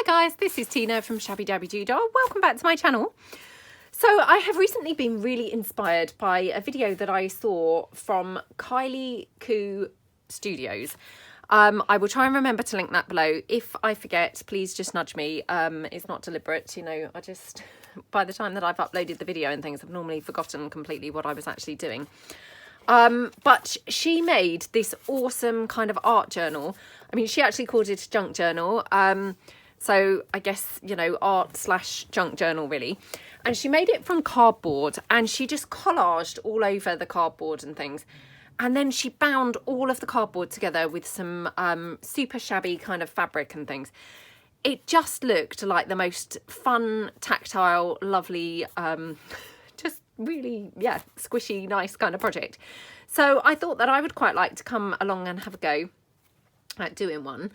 Hi guys, this is Tina from Shabbydabbydoodah. Welcome back to my channel. So I have recently been really inspired by a video that I saw from Kylie Koo Studios. I will try and remember to link that below. If I forget, please just nudge me. It's not deliberate, you know, I just, by the time that I've uploaded the video and things, I've normally forgotten completely what I was actually doing. But she made this awesome kind of art journal. I mean, she actually called it a junk journal. So I guess, you know, art slash junk journal really. And she made it from cardboard and she just collaged all over the cardboard and things. And then she bound all of the cardboard together with some super shabby kind of fabric and things. It just looked like the most fun, tactile, lovely, just really, yeah, squishy, nice kind of project. So I thought that I would quite like to come along and have a go at doing one.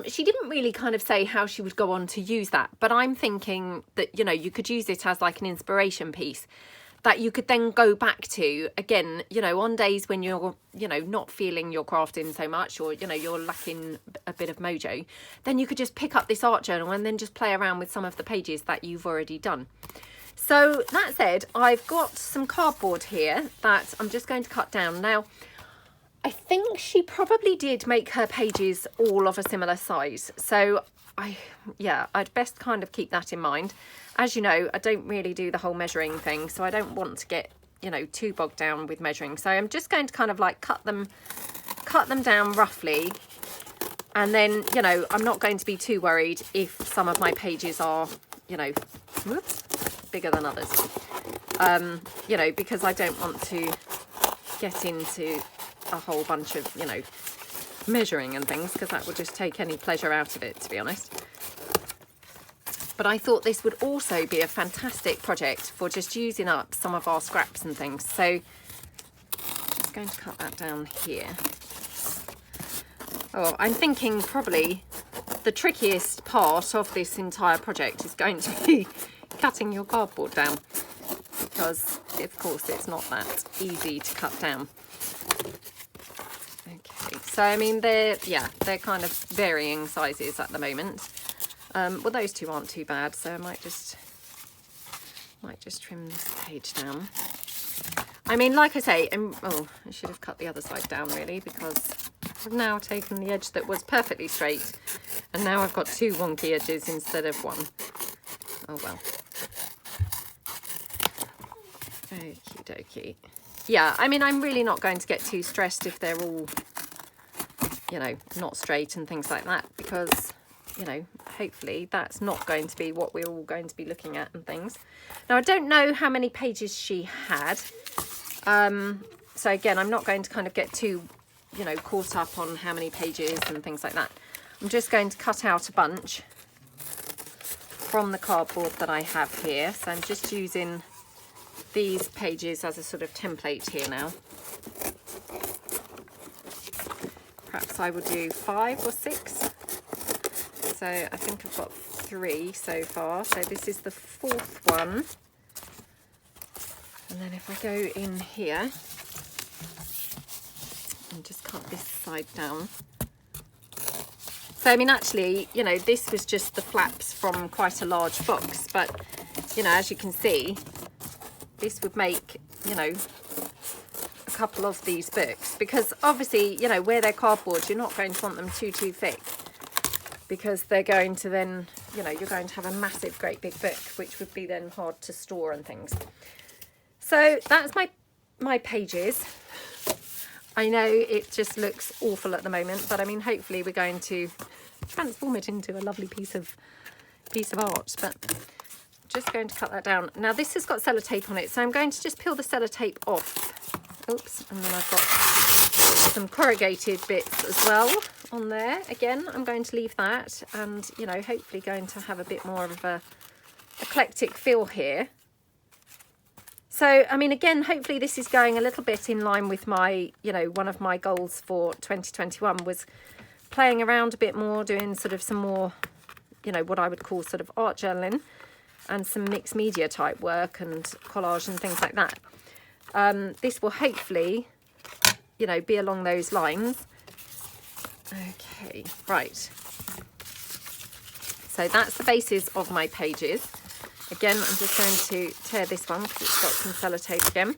She didn't really kind of say how she would go on to use that, but I'm thinking that, you know, you could use it as like an inspiration piece that you could then go back to again, you know, on days when you're, you know, not feeling your crafting so much, or, you know, you're lacking a bit of mojo, then you could just pick up this art journal and then just play around with some of the pages that you've already done. So that said, I've got some cardboard here that I'm just going to cut down. Now, I think she probably did make her pages all of a similar size. So I'd best kind of keep that in mind. As you know, I don't really do the whole measuring thing, so I don't want to get, you know, too bogged down with measuring. So I'm just going to kind of like cut them down roughly. And then, you know, I'm not going to be too worried if some of my pages are, you know, whoops, bigger than others. You know, because I don't want to get into a whole bunch of, you know, measuring and things, because that would just take any pleasure out of it, to be honest. But I thought this would also be a fantastic project for just using up some of our scraps and things. So I'm just going to cut that down here. Oh, I'm thinking probably the trickiest part of this entire project is going to be cutting your cardboard down, because of course it's not that easy to cut down. Okay, so I mean they're kind of varying sizes at the moment. Well, those two aren't too bad, so I might just trim this page down. I mean, like I say, oh, I should have cut the other side down really, because I've now taken the edge that was perfectly straight and now I've got two wonky edges instead of one. Oh well. Okie dokie. Yeah, I mean, I'm really not going to get too stressed if they're all, you know, not straight and things like that, because, you know, hopefully that's not going to be what we're all going to be looking at and things. Now, I don't know how many pages she had. So again, I'm not going to kind of get too, you know, caught up on how many pages and things like that. I'm just going to cut out a bunch from the cardboard that I have here. So I'm just using these pages as a sort of template here now. Perhaps I would do 5 or 6. So I think I've got 3 so far. So this is the 4th one. And then if I go in here and just cut this side down. So I mean, actually, you know, this was just the flaps from quite a large box, but, you know, as you can see, this would make, you know, a couple of these books, because obviously, you know, where they're cardboard, you're not going to want them too thick, because they're going to then, you know, you're going to have a massive great big book, which would be then hard to store and things. So that's my pages. I know it just looks awful at the moment, but I mean, hopefully we're going to transform it into a lovely piece of art. But just going to cut that down. Now this has got sellotape on it, so I'm going to just peel the sellotape off. Oops, and then I've got some corrugated bits as well on there. Again, I'm going to leave that, and, you know, hopefully going to have a bit more of a eclectic feel here. So, I mean, again, hopefully this is going a little bit in line with my, you know, one of my goals for 2021 was playing around a bit more, doing sort of some more, you know, what I would call sort of art journaling and some mixed media type work and collage and things like that. This will hopefully, you know, be along those lines. Okay, right. So that's the basis of my pages. Again, I'm just going to tear this one because it's got some sellotape again.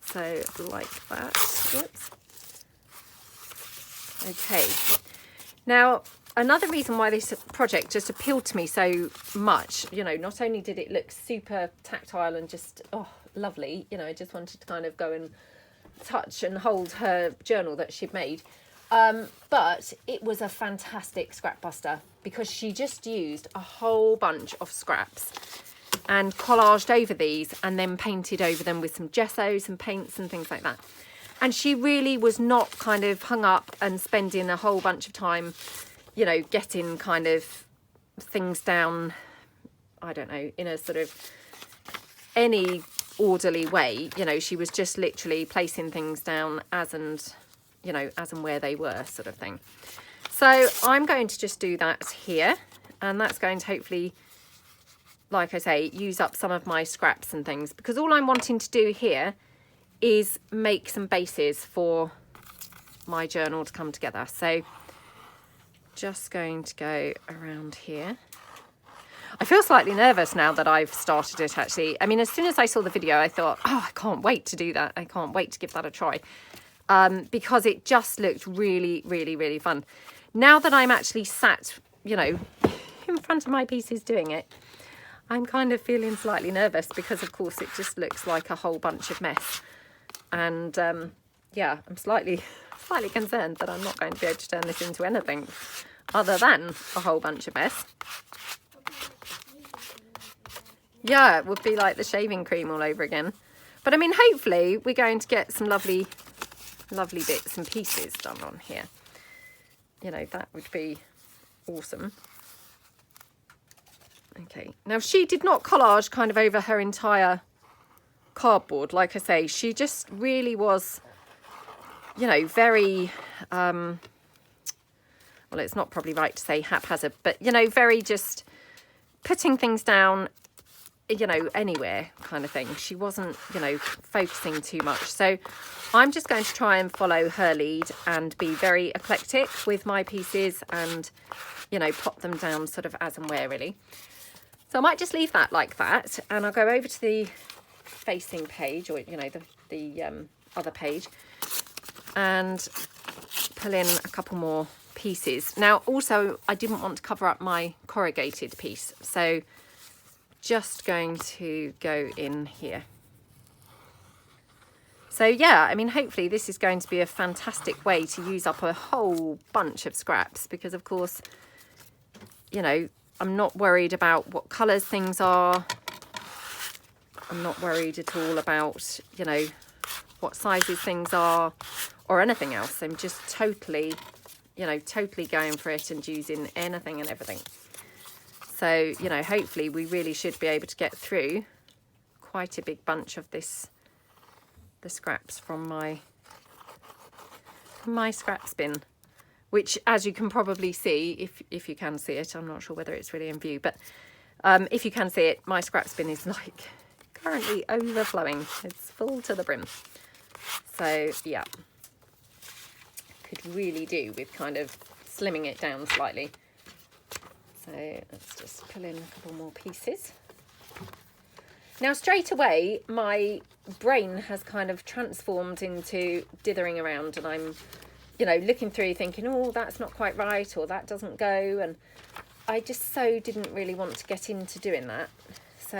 So like that. Whoops. Okay. Now, another reason why this project just appealed to me so much, you know, not only did it look super tactile and just, oh, lovely, you know, I just wanted to kind of go and touch and hold her journal that she'd made. But it was a fantastic scrap buster because she just used a whole bunch of scraps and collaged over these and then painted over them with some gesso, some paints and things like that. And she really was not kind of hung up and spending a whole bunch of time, you know, getting kind of things down, I don't know, in a sort of any orderly way. You know, she was just literally placing things down as and, you know, as and where they were, sort of thing. So I'm going to just do that here, and that's going to hopefully, like I say, use up some of my scraps and things, because all I'm wanting to do here is make some bases for my journal to come together. So just going to go around here. I feel slightly nervous now that I've started it, actually. I mean, as soon as I saw the video, I thought, oh, I can't wait to do that. I can't wait to give that a try. Because it just looked really, really, really fun. Now that I'm actually sat, you know, in front of my pieces doing it, I'm kind of feeling slightly nervous because, of course, it just looks like a whole bunch of mess. And, yeah, I'm slightly concerned that I'm not going to be able to turn this into anything other than a whole bunch of mess. Yeah, it would be like the shaving cream all over again. But, I mean, hopefully we're going to get some lovely bits and pieces done on here. You know, that would be awesome. Okay, now she did not collage kind of over her entire cardboard. Like I say, she just really was, you know, very, well, it's not probably right to say haphazard, but, you know, very just putting things down, you know, anywhere kind of thing. She wasn't, you know, focusing too much. So I'm just going to try and follow her lead and be very eclectic with my pieces and, you know, pop them down sort of as and where, really. So I might just leave that like that, and I'll go over to the facing page, or, you know, the other page, and pull in a couple more pieces. Now, also, I didn't want to cover up my corrugated piece, so just going to go in here. So yeah, I mean, hopefully this is going to be a fantastic way to use up a whole bunch of scraps, because of course, you know, I'm not worried about what colours things are. I'm not worried at all about, you know, what sizes things are or anything else. I'm just totally, you know, totally going for it and using anything and everything. So, you know, hopefully we really should be able to get through quite a big bunch of this, the scraps from my scraps bin, which, as you can probably see, if you can see it, I'm not sure whether it's really in view, but if you can see it, my scraps bin is like currently overflowing. It's full to the brim. So yeah, could really do with kind of slimming it down slightly. So let's just pull in a couple more pieces. Now, straight away, my brain has kind of transformed into dithering around, and I'm, you know, looking through thinking, oh, that's not quite right, or that doesn't go. And I just so didn't really want to get into doing that. So,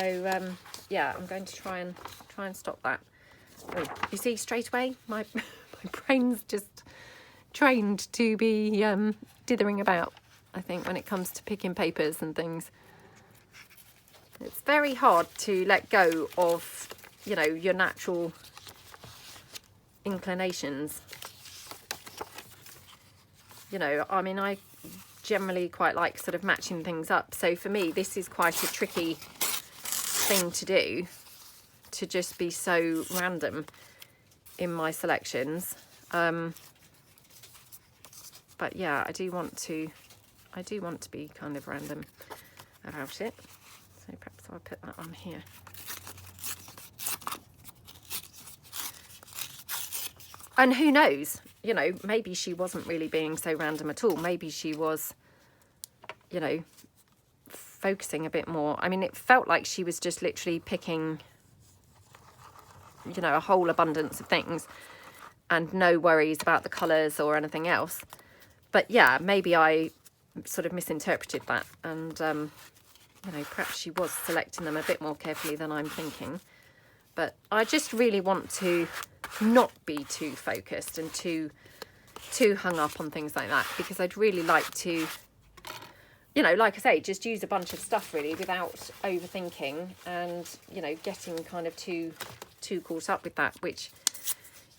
yeah, I'm going to try and stop that. Oh, you see, straight away, my brain's just trained to be dithering about, I think, when it comes to picking papers and things. It's very hard to let go of, you know, your natural inclinations. You know, I mean, I generally quite like sort of matching things up. So for me, this is quite a tricky thing to do, to just be so random in my selections. But yeah, I do want to be kind of random about it. So perhaps I'll put that on here. And who knows, you know, maybe she wasn't really being so random at all. Maybe she was you know, focusing a bit more. I mean, it felt like she was just literally picking, you know, a whole abundance of things and no worries about the colours or anything else. But yeah, maybe I sort of misinterpreted that, and you know, perhaps she was selecting them a bit more carefully than I'm thinking. But I just really want to not be too focused and too hung up on things like that, because I'd really like to, you know, like I say, just use a bunch of stuff really without overthinking and, you know, getting kind of too caught up with that, which,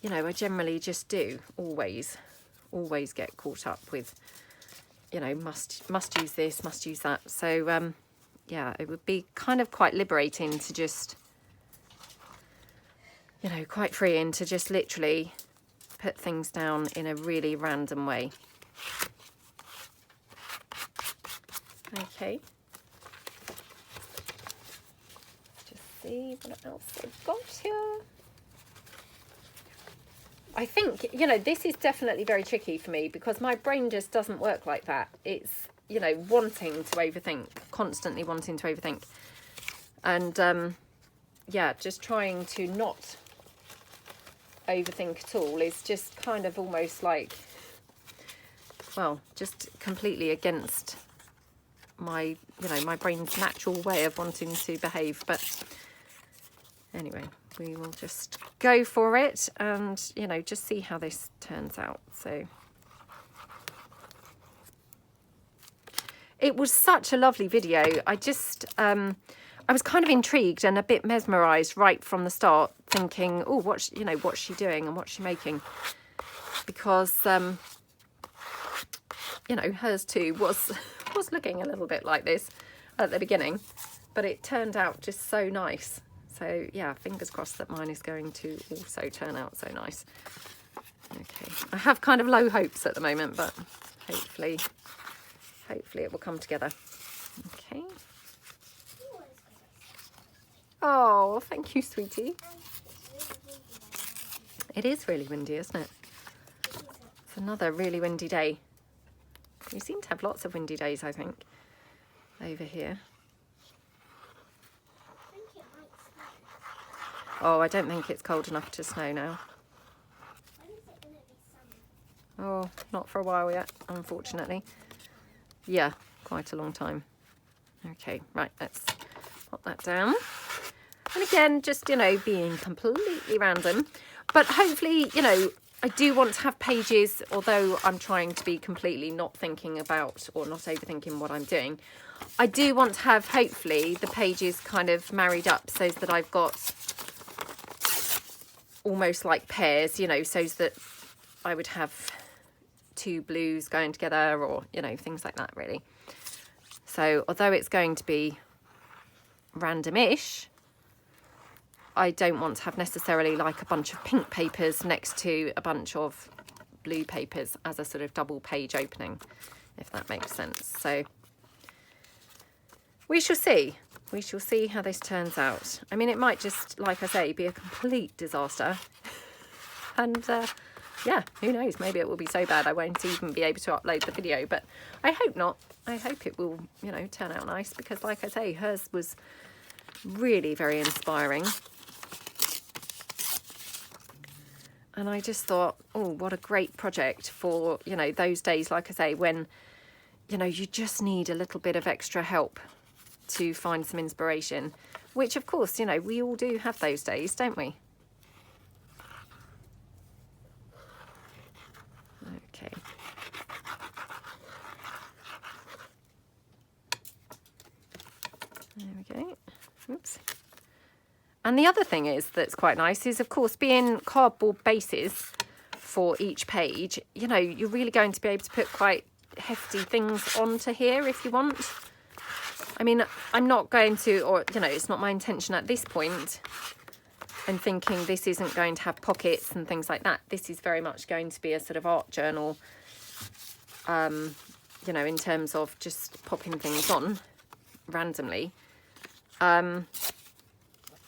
you know, I generally just do, always get caught up with, you know, must use this, must use that. So yeah, it would be kind of quite liberating to just, you know, quite freeing to just literally put things down in a really random way. Okay. Let's just see what else I've got here. I think, you know, this is definitely very tricky for me because my brain just doesn't work like that. It's, you know, wanting to overthink, constantly wanting to overthink. And, yeah, just trying to not overthink at all is just kind of almost like, well, just completely against my, you know, my brain's natural way of wanting to behave. But anyway, we will just go for it and, you know, just see how this turns out. So it was such a lovely video. I just, I was kind of intrigued and a bit mesmerised right from the start, thinking, oh, what's she doing and what's she making? Because, you know, hers too was looking a little bit like this at the beginning, but it turned out just so nice. So yeah, fingers crossed that mine is going to also turn out so nice. Okay, I have kind of low hopes at the moment, but hopefully it will come together. Okay. Oh, thank you, sweetie. It is really windy, isn't it? It's another really windy day. We seem to have lots of windy days, I think, over here. Oh, I don't think it's cold enough to snow now. Oh, not for a while yet, unfortunately. Yeah, quite a long time. Okay, right, let's pop that down. And again, just, you know, being completely random. But hopefully, you know, I do want to have pages, although I'm trying to be completely not thinking about or not overthinking what I'm doing. I do want to have, hopefully, the pages kind of married up so that I've got almost like pairs, you know, so that I would have two blues going together or, you know, things like that, really. So although it's going to be random-ish, I don't want to have necessarily like a bunch of pink papers next to a bunch of blue papers as a sort of double page opening, if that makes sense. So we shall see. We shall see how this turns out. I mean, it might just, like I say, be a complete disaster. And yeah, who knows? Maybe it will be so bad I won't even be able to upload the video. But I hope not. I hope it will, you know, turn out nice. Because like I say, hers was really very inspiring. And I just thought, oh, what a great project for, you know, those days, like I say, when, you know, you just need a little bit of extra help to find some inspiration, which of course, you know, we all do have those days, don't we? Okay. There we go. Oops. And the other thing is that's quite nice is, of course, being cardboard bases for each page, you know, you're really going to be able to put quite hefty things onto here if you want. I mean, I'm not going to, or, you know, it's not my intention at this point. I'm thinking this isn't going to have pockets and things like that. This is very much going to be a sort of art journal, you know, in terms of just popping things on randomly.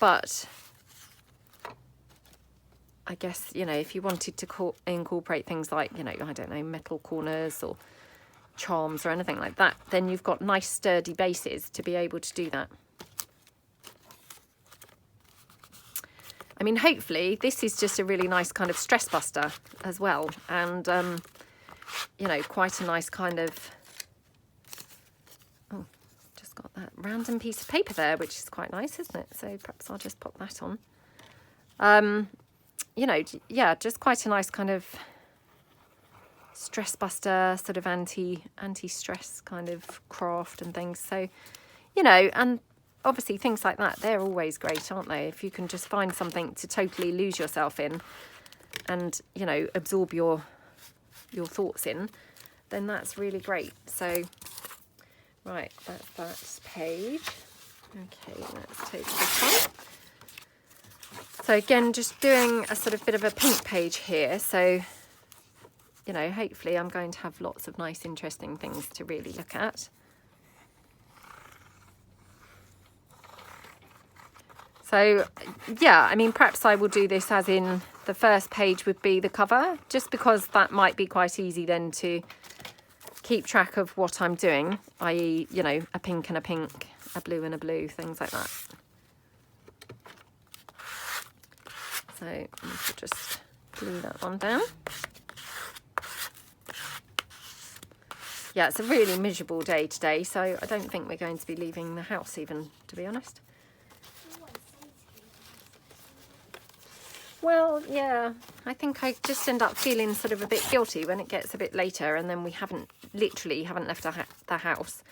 But I guess, you know, if you wanted to incorporate things like, you know, I don't know, metal corners or charms or anything like that, then you've got nice sturdy bases to be able to do that. I mean, hopefully this is just a really nice kind of stress buster as well, and you know, quite a nice kind of, oh, just got that random piece of paper there, which is quite nice, isn't it? So perhaps I'll just pop that on. You know, yeah, just quite a nice kind of stress buster, sort of anti-stress kind of craft and things. So, you know, and obviously things like that, they're always great, aren't they? If you can just find something to totally lose yourself in and, you know, absorb your thoughts in, then that's really great. So, right, that's that page. Okay, let's take this one. So again, just doing a sort of bit of a pink page here. So, you know, hopefully I'm going to have lots of nice, interesting things to really look at. So, yeah, I mean, perhaps I will do this as in the first page would be the cover, just because that might be quite easy then to keep track of what I'm doing, i.e., you know, a pink and a pink, a blue and a blue, things like that. So I should just glue that one down. Yeah, it's a really miserable day today, so I don't think we're going to be leaving the house even, to be honest. Well, yeah, I think I just end up feeling sort of a bit guilty when it gets a bit later and then we literally haven't left the house.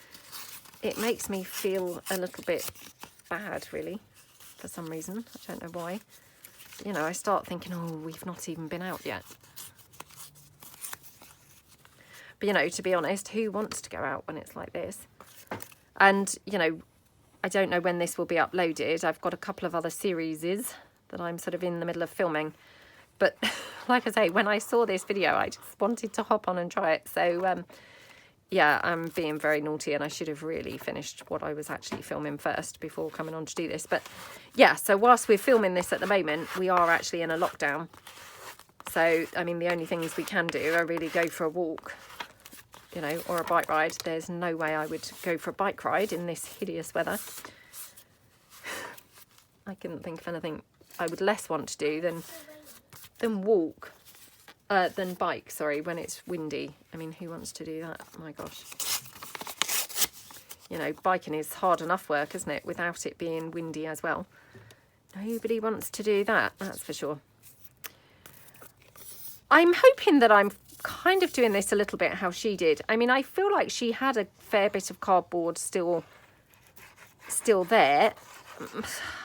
It makes me feel a little bit bad, really, for some reason. I don't know why. You know, I start thinking, oh, we've not even been out yet. But, you know, to be honest, who wants to go out when it's like this? And, you know, I don't know when this will be uploaded. I've got a couple of other series that I'm sort of in the middle of filming. But like I say, when I saw this video, I just wanted to hop on and try it. So, yeah, I'm being very naughty and I should have really finished what I was actually filming first before coming on to do this. But yeah, so whilst we're filming this at the moment, we are actually in a lockdown. So, I mean, the only things we can do are really go for a walk, you know, or a bike ride. There's no way I would go for a bike ride in this hideous weather. I couldn't think of anything I would less want to do than walk. Than bike, sorry, when it's windy. I mean, who wants to do that? My gosh. You know, biking is hard enough work, isn't it? Without it being windy as well. Nobody wants to do that, that's for sure. I'm hoping that I'm kind of doing this a little bit how she did. I mean, I feel like she had a fair bit of cardboard still there.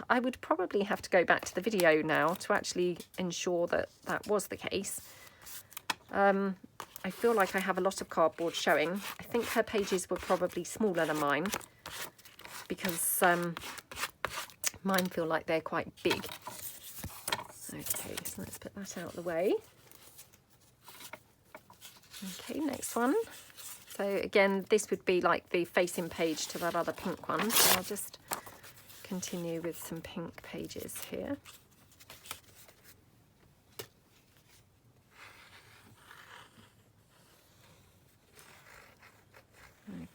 I would probably have to go back to the video now to actually ensure that that was the case. I feel like I have a lot of cardboard showing. I think her pages were probably smaller than mine because mine feel like they're quite big. Okay, so let's put that out of the way. Okay, next one. So again, this would be like the facing page to that other pink one. So I'll just continue with some pink pages here.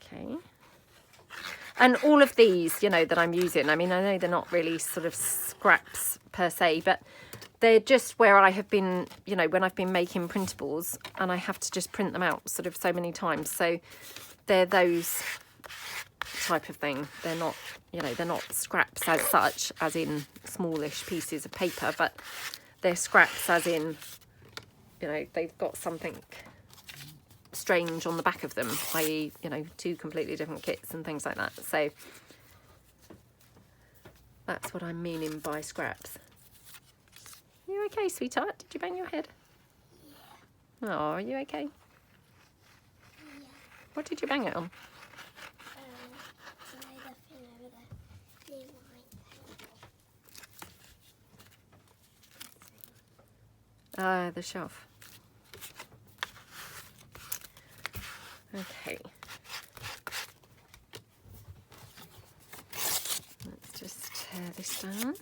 Okay, and all of these, you know, that I'm using, I mean, I know they're not really sort of scraps per se, but they're just where I have been, you know, when I've been making printables and I have to just print them out sort of so many times. So they're those type of thing. They're not, you know, they're not scraps as such, as in smallish pieces of paper, but they're scraps as in, you know, they've got something strange on the back of them, i.e., you know, two completely different kits and things like that. So that's what I'm meaning by scraps. You okay, sweetheart? Did you bang your head? Yeah. Oh, are you okay? Yeah. What did you bang it on? The shelf. Okay. Let's just tear this down.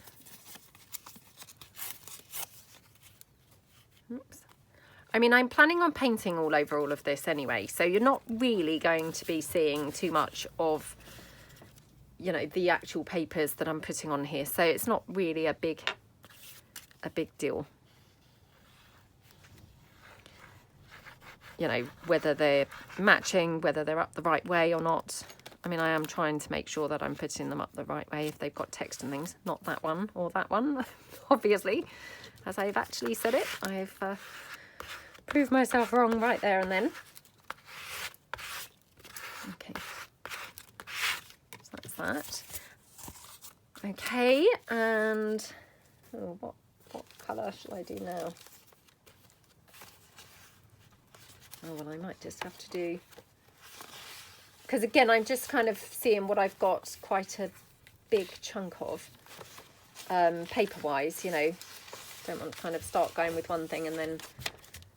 Oops. I mean, I'm planning on painting all over all of this anyway, so you're not really going to be seeing too much of, you know, the actual papers that I'm putting on here. So it's not really a big deal. You know, whether they're matching, whether they're up the right way or not. I mean, I am trying to make sure that I'm putting them up the right way if they've got text and things. Not that one or that one, obviously. As I've actually said it, I've proved myself wrong right there and then. Okay. So that's that. Okay, and what colour shall I do now? Oh, well, I might just have to do... Because again, I'm just kind of seeing what I've got quite a big chunk of, paper-wise, you know. Don't want to kind of start going with one thing and then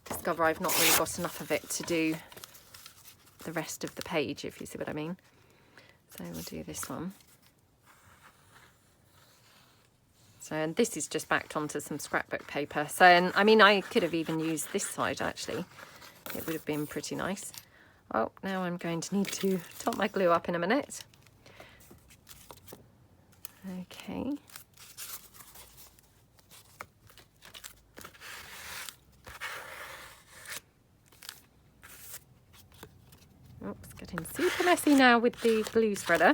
discover I've not really got enough of it to do the rest of the page, if you see what I mean. So we'll do this one. So, and this is just backed onto some scrapbook paper. So, and, I mean, I could have even used this side, actually. It would have been pretty nice. Oh, now I'm going to need to top my glue up in a minute. Okay. Oops, getting super messy now with the glue spreader.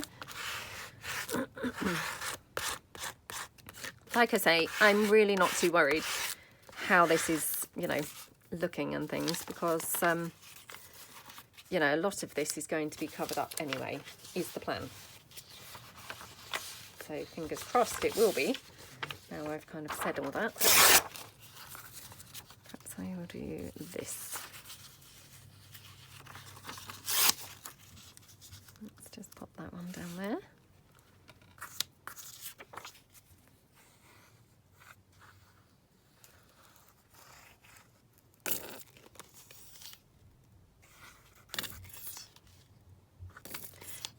Like I say, I'm really not too worried how this is, you know, looking and things, because you know, a lot of this is going to be covered up anyway, is the plan. So fingers crossed it will be. Now I've kind of said all that. Perhaps I will do this. Let's just pop that one down there.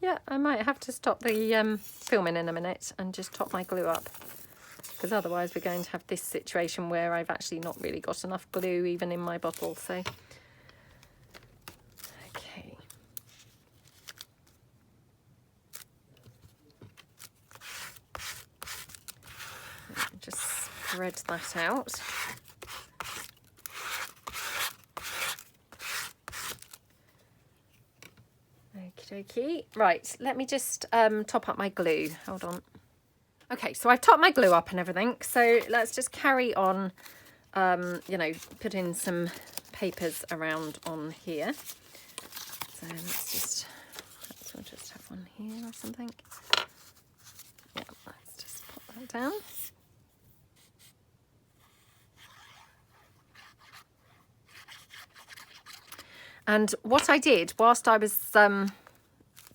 Yeah, I might have to stop the filming in a minute and just top my glue up, because otherwise we're going to have this situation where I've actually not really got enough glue even in my bottle. So, okay. Just spread that out. Okie dokie. Right, let me just top up my glue. Hold on. Okay, so I've topped my glue up and everything. So let's just carry on, you know, putting some papers around on here. So let's just, perhaps we'll just have one here or something. Yeah, let's just pop that down. And what I did whilst I was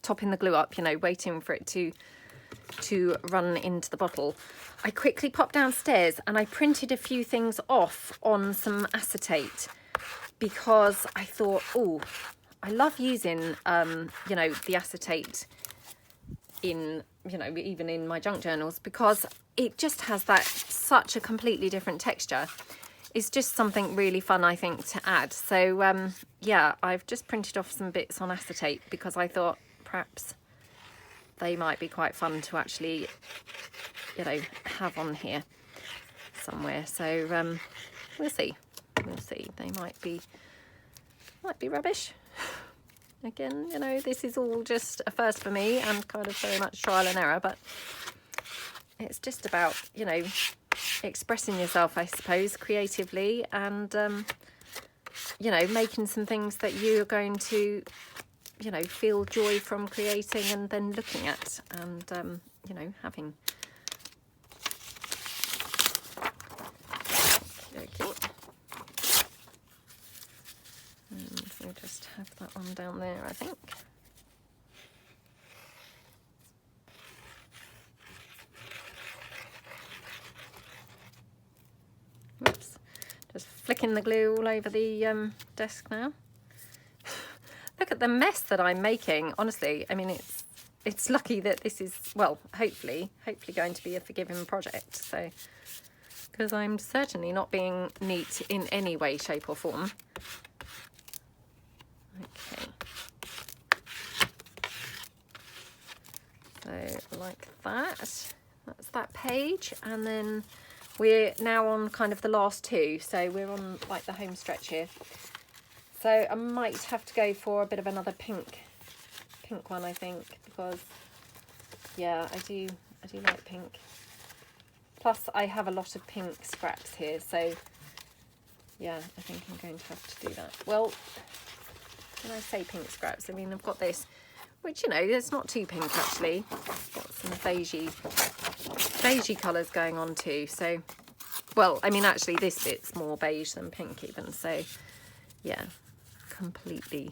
topping the glue up, you know, waiting for it to run into the bottle, I quickly popped downstairs and I printed a few things off on some acetate, because I thought, oh, I love using, you know, the acetate in, you know, even in my junk journals, because it just has that such a completely different texture. It's just something really fun, I think, to add. So, yeah, I've just printed off some bits on acetate because I thought perhaps they might be quite fun to actually, you know, have on here somewhere. So, we'll see. We'll see. They might be rubbish. Again, you know, this is all just a first for me and kind of very much trial and error, but it's just about, you know, expressing yourself, I suppose, creatively, and you know, making some things that you're going to, you know, feel joy from creating and then looking at and you know, having. Okay. And we'll just have that one down there, I think. Oops, just flicking the glue all over the desk now. Look at the mess that I'm making. Honestly, I mean, it's lucky that this is, well, hopefully going to be a forgiving project. So because I'm certainly not being neat in any way, shape or form. Okay. So like that, that's that page, and then we're now on kind of the last two, so we're on like the home stretch here. So I might have to go for a bit of another pink one, I think, because yeah, I do like pink. Plus I have a lot of pink scraps here, so yeah, I think I'm going to have to do that. Well, when I say pink scraps, I mean I've got this, which, you know, it's not too pink actually. Got some beigey colours going on too. So, well, I mean, actually this bit's more beige than pink even. So, yeah, completely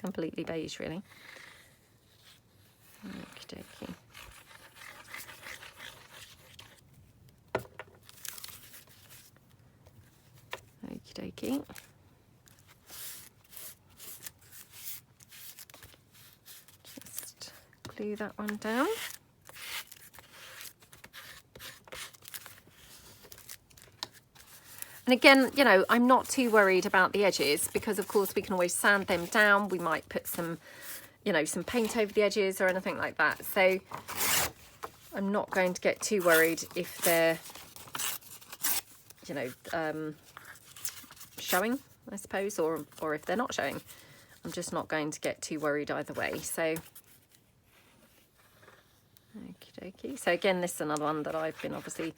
beige really. Okie dokie. Okie dokie. Just glue that one down. And again, you know, I'm not too worried about the edges because, of course, we can always sand them down. We might put some, you know, some paint over the edges or anything like that. So I'm not going to get too worried if they're, you know, showing, I suppose, or if they're not showing. I'm just not going to get too worried either way. So, okie dokie. So again, this is another one that I've been obviously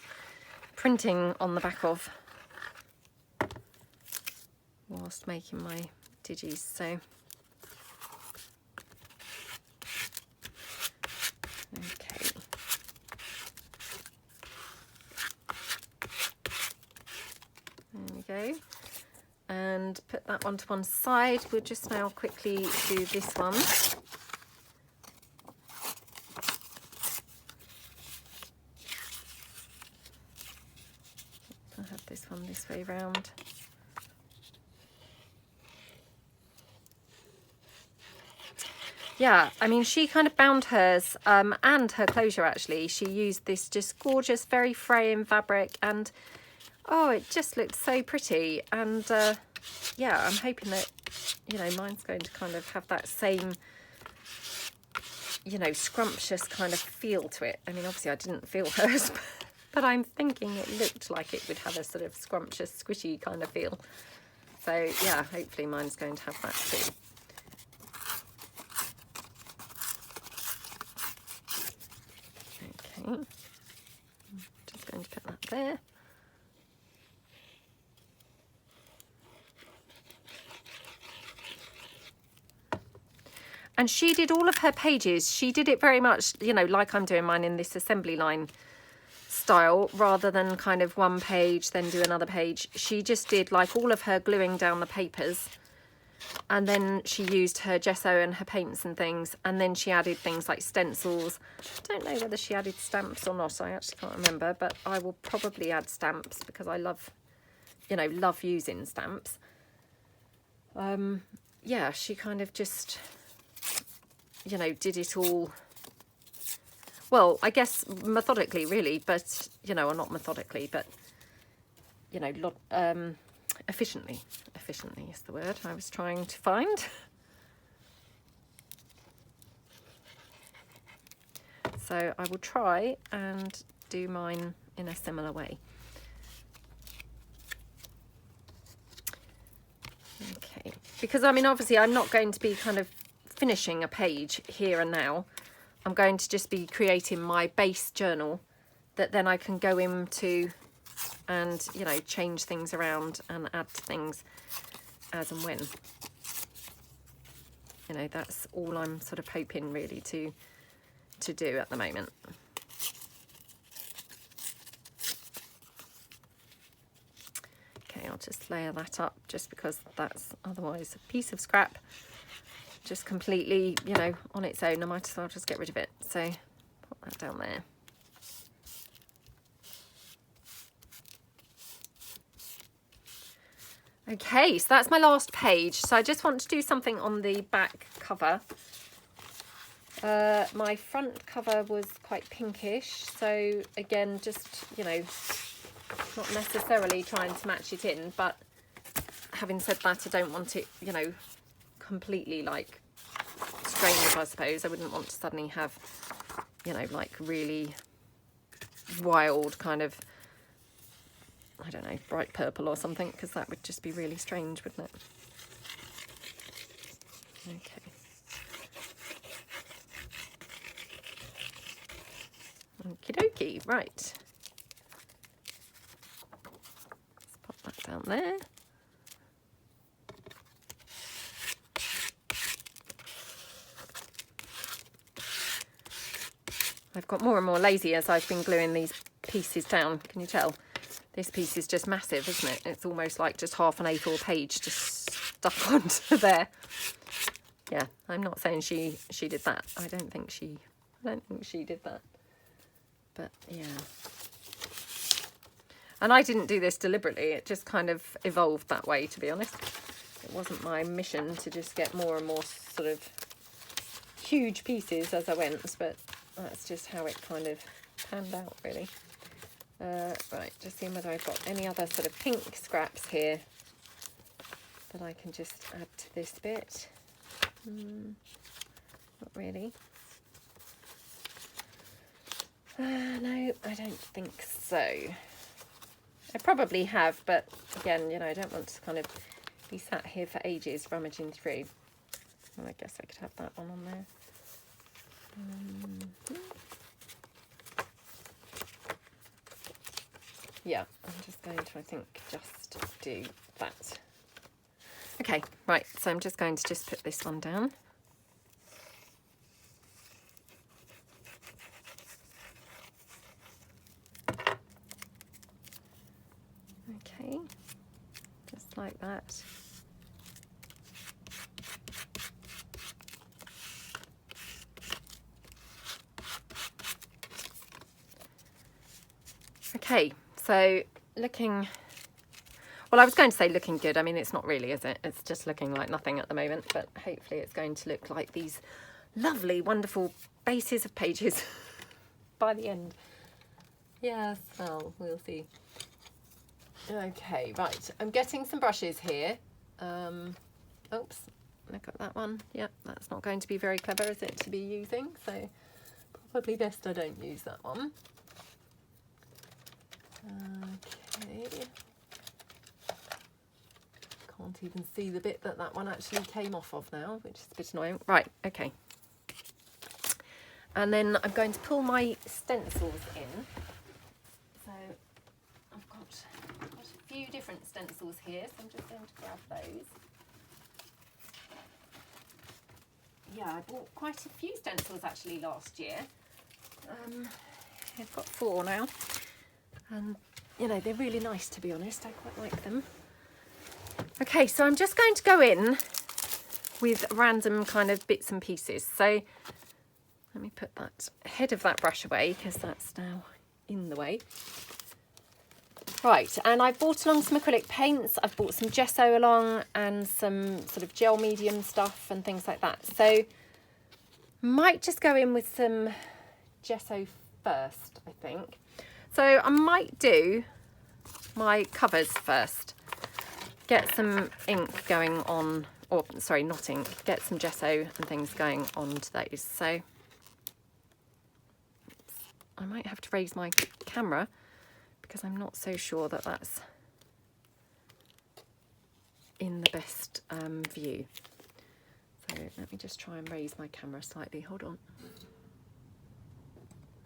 printing on the back of whilst making my digis. So, okay. There we go. And put that one to one side. We'll just now quickly do this one. I'll have this one this way round. Yeah, I mean, she kind of bound hers and her closure actually. She used this just gorgeous, very fraying fabric, and oh, it just looks so pretty. And yeah, I'm hoping that, you know, mine's going to kind of have that same, you know, scrumptious kind of feel to it. I mean, obviously I didn't feel hers, but I'm thinking it looked like it would have a sort of scrumptious, squishy kind of feel. So yeah, hopefully mine's going to have that too. Okay, just going to put that there. And she did all of her pages. She did it very much, you know, like I'm doing mine in this assembly line style, rather than kind of one page, then do another page. She just did like all of her gluing down the papers. And then she used her gesso and her paints and things. And then she added things like stencils. I don't know whether she added stamps or not. I actually can't remember. But I will probably add stamps because I love, you know, love using stamps. Yeah, she kind of just, you know, did it all, well, I guess methodically really, but, you know, or not methodically, but, you know, efficiently is the word I was trying to find. So I will try and do mine in a similar way. Okay, because I mean, obviously I'm not going to be kind of finishing a page here and now. I'm going to just be creating my base journal that then I can go into and, you know, change things around and add things as and when. You know, that's all I'm sort of hoping really to do at the moment. Okay, I'll just layer that up just because that's otherwise a piece of scrap just completely, you know, on its own. I might as well just get rid of it. So put that down there. Okay, so that's my last page. So I just want to do something on the back cover. My front cover was quite pinkish. So again, just, you know, Not necessarily trying to match it in, but having said that, I don't want it, you know, completely like strange, I suppose. I wouldn't want to suddenly have, you know, like really wild kind of, I don't know, bright purple or something, because that would just be really strange, wouldn't it? Okay. Okie dokie, right. Let's pop that down there. I've got more and more lazy as I've been gluing these pieces down. Can you tell? This piece is just massive, isn't it? It's almost like just half an A4 page just stuck onto there. Yeah, I'm not saying she did that. I don't think she did that. But yeah. And I didn't do this deliberately. It just kind of evolved that way, to be honest. It wasn't my mission to just get more and more sort of huge pieces as I went, but that's just how it kind of panned out, really. Right, just seeing whether I've got any other sort of pink scraps here that I can just add to this bit. Not really. No, I don't think so. I probably have, but again, you know, I don't want to kind of be sat here for ages rummaging through. Well, I guess I could have that one on there. Yeah, I'm just going to, I think, just do that. Okay, right, so I'm just going to just put this one down. Okay, just like that. Okay, so looking, well, I was going to say looking good. I mean, it's not really, is it? It's just looking like nothing at the moment, but hopefully it's going to look like these lovely, wonderful bases of pages by the end. Yes, well, we'll see. Okay, right. I'm getting some brushes here. Oops, look at that one. Yep, that's not going to be very clever, is it, to be using? So probably best I don't use that one. Okay. Can't even see the bit that one actually came off of now, which is a bit annoying. Right, okay. And then I'm going to pull my stencils in. So I've got a few different stencils here, so I'm just going to grab those. Yeah, I bought quite a few stencils actually last year. I've got 4 now. And, you know, they're really nice, to be honest. I quite like them. Okay, so I'm just going to go in with random kind of bits and pieces. So let me put that head of that brush away because that's now in the way. Right, and I've bought along some acrylic paints. I've bought some gesso along and some sort of gel medium stuff and things like that. So might just go in with some gesso first, I think. So I might do my covers first. Get some ink going on, or sorry, not ink, get some gesso and things going onto those. So I might have to raise my camera because I'm not so sure that that's in the best view. So let me just try and raise my camera slightly. Hold on.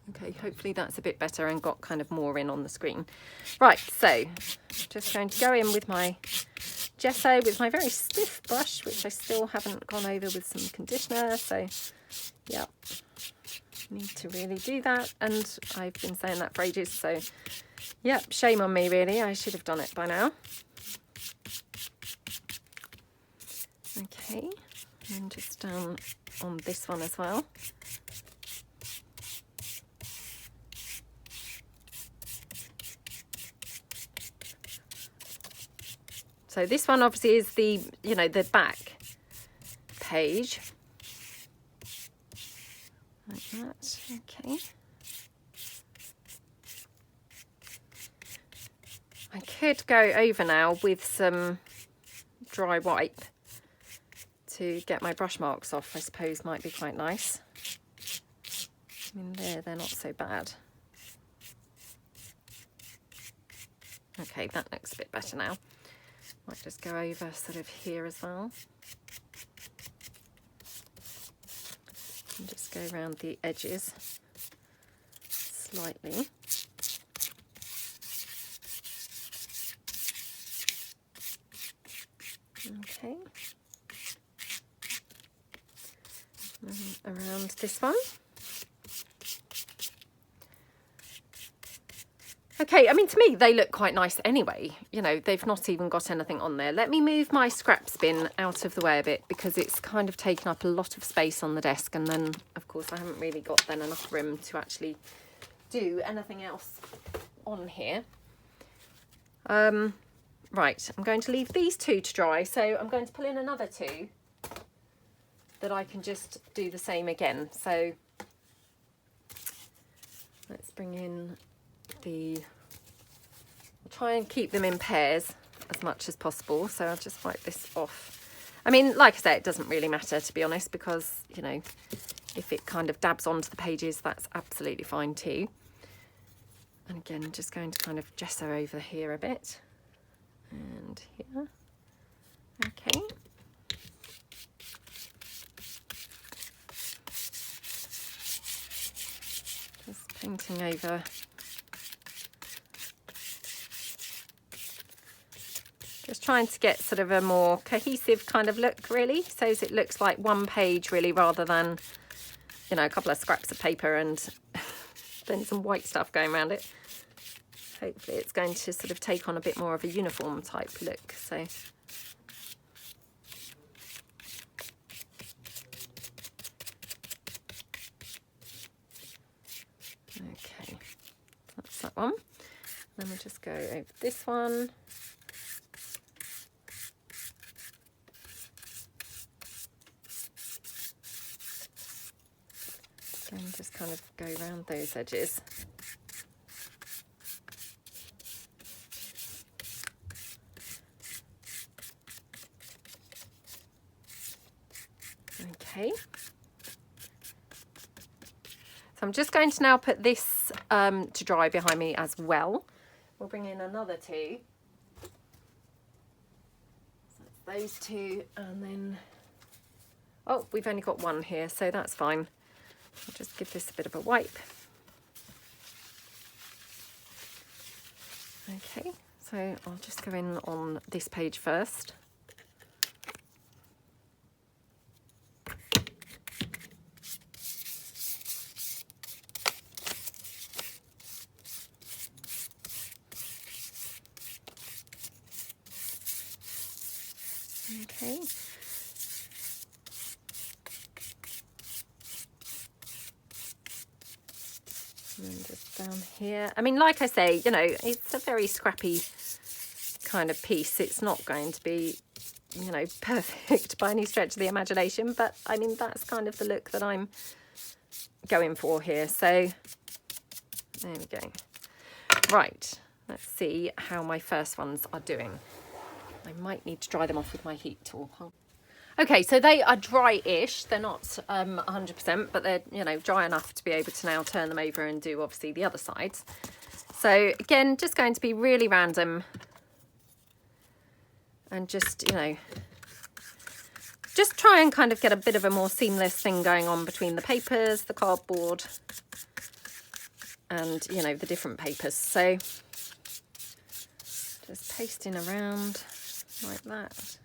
Okay, hopefully that's a bit better and got kind of more in on the screen. Right, so just going to go in with my gesso with my very stiff brush, which I still haven't gone over with some conditioner. So yeah, need to really do that. And I've been saying that for ages. So yeah, shame on me really. I should have done it by now. Okay, and just down on this one as well. So this one obviously is the, you know, the back page. Like that, okay. I could go over now with some dry wipe to get my brush marks off, I suppose might be quite nice. I mean, they're not so bad. Okay, that looks a bit better now. Might just go over sort of here as well. And just go around the edges slightly. Okay. And around this one. Okay, I mean, to me, they look quite nice anyway. You know, they've not even got anything on there. Let me move my scraps bin out of the way a bit because it's kind of taken up a lot of space on the desk. And then, of course, I haven't really got then enough room to actually do anything else on here. Right, I'm going to leave these two to dry. So I'm going to pull in another two that I can just do the same again. So let's bring in I'll try and keep them in pairs as much as possible. So I'll just wipe this off. I mean, like I say, it doesn't really matter, to be honest, because, you know, if it kind of dabs onto the pages, that's absolutely fine too. And again, just going to kind of gesso over here a bit. And here. Okay. Just painting over. Just trying to get sort of a more cohesive kind of look, really, so as it looks like one page, really, rather than, you know, a couple of scraps of paper and then some white stuff going around it. Hopefully it's going to sort of take on a bit more of a uniform type look. So okay, that's that one. Then we'll just go over this one. And just kind of go around those edges. Okay. So I'm just going to now put this to dry behind me as well. We'll bring in another two. So that's those two, and then, oh, we've only got one here, so that's fine. I'll just give this a bit of a wipe. Okay, so I'll just go in on this page first. Okay. And just down here. I mean, like I say, you know, it's a very scrappy kind of piece. It's not going to be, you know, perfect by any stretch of the imagination, but I mean, that's kind of the look that I'm going for here. So there we go. Right, let's see how my first ones are doing. I might need to dry them off with my heat tool. Okay, so they are dry-ish. They're not 100%, but they're, you know, dry enough to be able to now turn them over and do obviously the other sides. So again, just going to be really random and just, you know, just try and kind of get a bit of a more seamless thing going on between the papers, the cardboard, and, you know, the different papers. So just pasting around like that.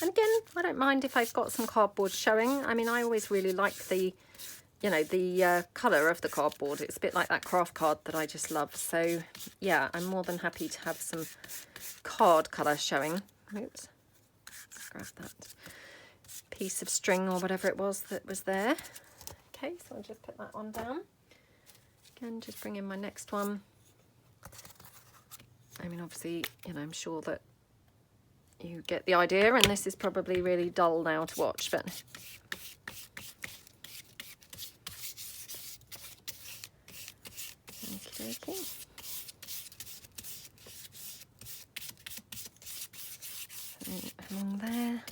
And again, I don't mind if I've got some cardboard showing. I mean, I always really like the, you know, the colour of the cardboard. It's a bit like that craft card that I just love. So yeah, I'm more than happy to have some card colour showing. Oops, let's grab that piece of string or whatever it was that was there. Okay, so I'll just put that on down. Again, just bring in my next one. I mean, obviously, you know, I'm sure that you get the idea, and this is probably really dull now to watch, but okay. along there.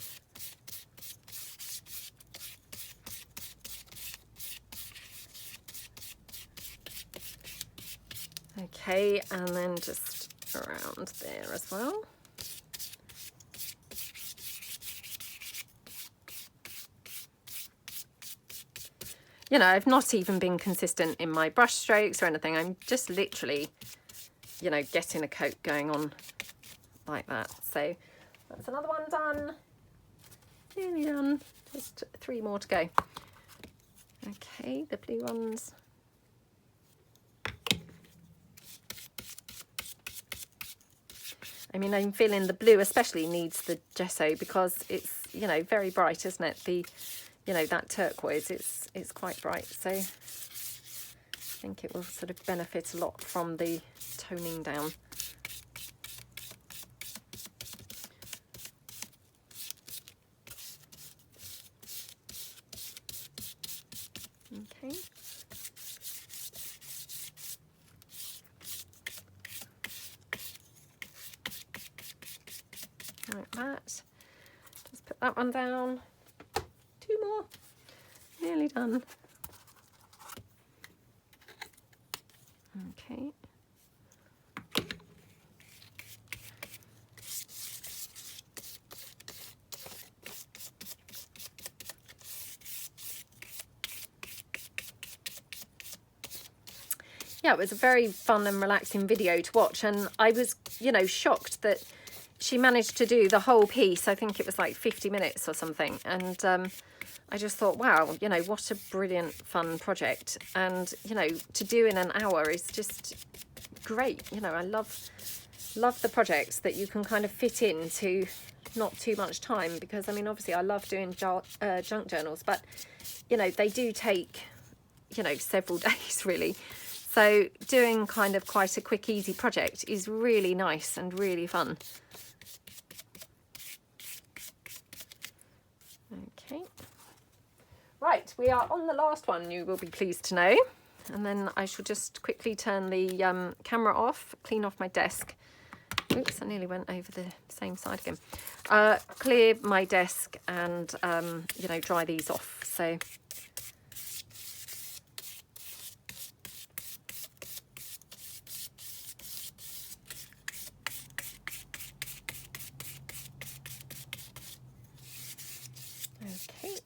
Okay, and then just around there as well. You know, I've not even been consistent in my brush strokes or anything. I'm just literally, you know, getting a coat going on like that. So that's another one done. Nearly done. Just 3 more to go. Okay, the blue ones. I mean, I'm feeling the blue especially needs the gesso because it's, you know, very bright, isn't it? The, you know, that turquoise, it's quite bright. So I think it will sort of benefit a lot from the toning down. Okay. Like that. Just put that one down. 2 more. Nearly done. Okay. Yeah, it was a very fun and relaxing video to watch, and I was, you know, shocked that she managed to do the whole piece. I think it was like 50 minutes or something, and I just thought, wow, you know, what a brilliant fun project. And, you know, to do in an hour is just great. You know, I love the projects that you can kind of fit into not too much time, because I mean, obviously I love doing junk journals, but you know, they do take, you know, several days really. So doing kind of quite a quick, easy project is really nice and really fun. Okay. Right, we are on the last one, you will be pleased to know. And then I shall just quickly turn the camera off, clean off my desk. Oops, I nearly went over the same side again. Clear my desk and, you know, dry these off. So okay.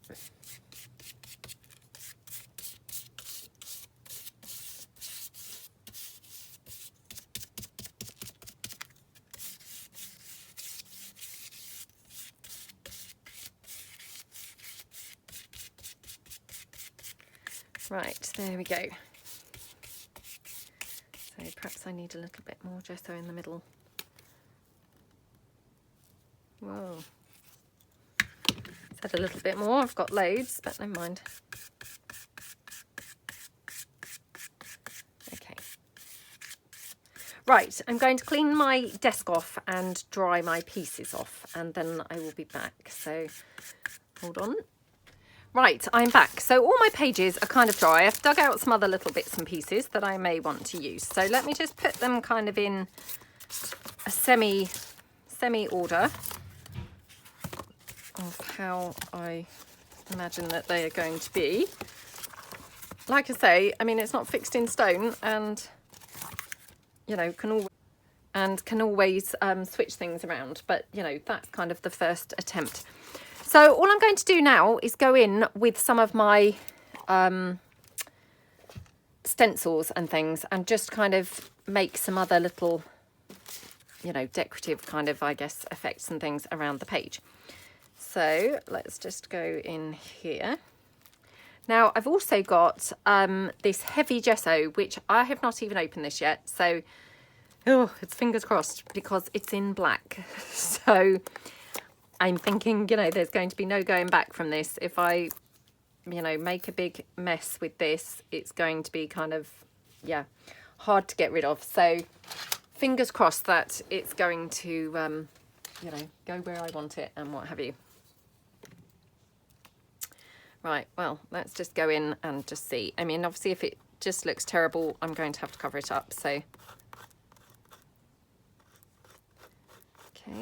Right, there we go. So perhaps I need a little bit more gesso in the middle. Whoa. Said a little bit more, I've got loads, but never mind. Okay. Right, I'm going to clean my desk off and dry my pieces off, and then I will be back. So hold on. Right, I'm back. So all my pages are kind of dry. I've dug out some other little bits and pieces that I may want to use. So let me just put them kind of in a semi order of how I imagine that they are going to be. Like I say, I mean, it's not fixed in stone, and you know, can always switch things around, but you know, that's kind of the first attempt. So all I'm going to do now is go in with some of my stencils and things, and just kind of make some other little, you know, decorative kind of, I guess, effects and things around the page. So let's just go in here. Now I've also got this heavy gesso, which I have not even opened this yet. So, oh, it's fingers crossed because it's in black. So I'm thinking, you know, there's going to be no going back from this. If I, you know, make a big mess with this, it's going to be kind of, yeah, hard to get rid of. So fingers crossed that it's going to, you know, go where I want it and what have you. Right, well, let's just go in and just see. I mean, obviously, if it just looks terrible, I'm going to have to cover it up. So, okay,